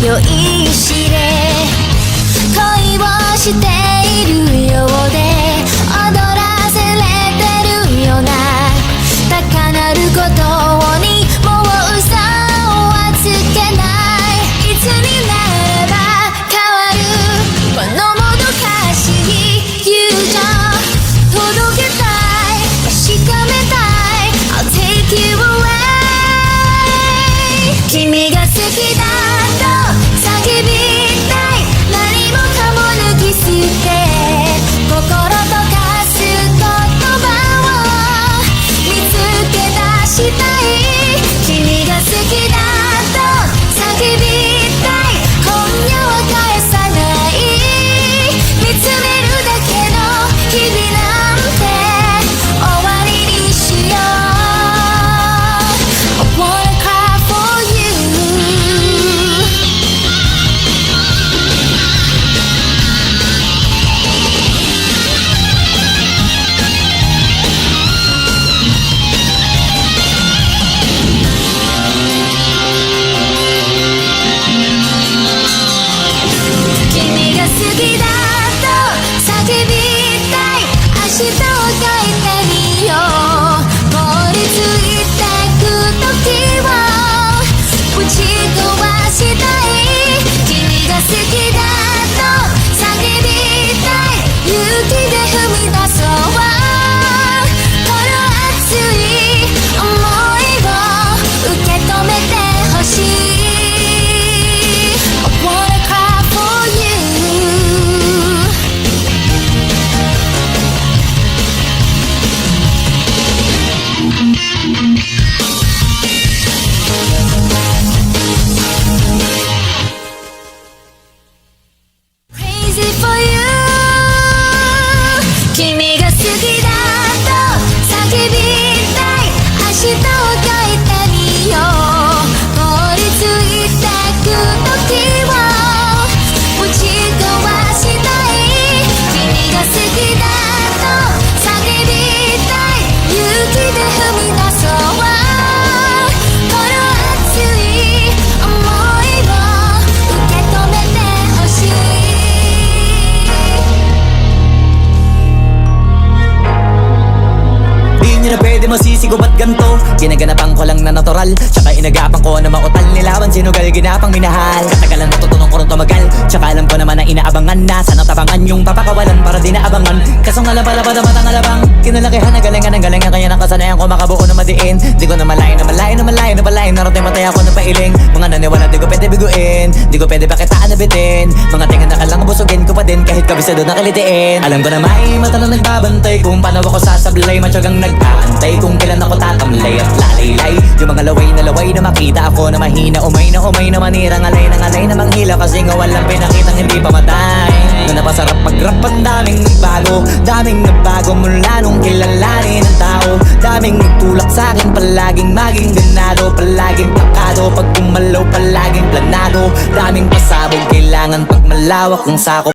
酔いしれ恋をしているようで踊らせれてるような高鳴る鼓動にもう嘘はつけないいつになれば変わるこのもどかしい友情届けたい確かめたい I'll take you away 君が好きだと叫びたい何もかも抜き捨て心溶かす言葉を見つけ出したい君が好きだと叫びたい今夜は返さない見つめるだけの日々なんて終わりにしよう I wanna cry for you君が好きだと叫びたい明日を変えてみよう凍りついてく時をぶち壊したい君が好きだと叫びたい勇気で踏み出そうこの熱い想いを受け止めてほしいI wanna cry for you Crazy for you 君が好きだと叫びたい明日を変えてみよう凍りついてく時をぶち壊したい君が好きだと叫びたい勇気で踏み出そうこの熱い想いを受け止めてほしいDi nyo na pwede masisigaw ba't ganto Ginaganapan ko lang na natural Tsaka inagapan ko na mautal nilawan Sinugal ginapang minahal Katagalan natutunan ko rin tumagal Tsaka alam ko naman na inaabangan na Sana tabangan yung papakawalan para di naabangan Kasong alabala pa dapat ang alabang Kinalakihan na galingan ng galingan Kaya nakasanayan ko makabuo na madiin Di ko na malayo na malayo na malayo na malayo Narating matay ako na pailing Mga naniwala di ko pwede biguin Di ko pwede bakitaan na bitin Mga tingan na kalang busugin ko pa din Kahit kabisado na kalitiin Alam ko na may mata na nagbabantay Kung paano ako sasablay Matyagang nag-aantay Kung kailan ako tatamlay at lalaylay Yung mga laway na makita ako na mahina Umay na manirang alay na manghila Kasi nga walang pinakitang hindi pamatay Na napasarap mag-rap ang daming nagbago mula nung kilalanin ang tao Daming nagtulak sa'kin palaging maging ganado Palaging takado pag kumalaw palaging planado Daming pasabog kailangan pag malawak ang sako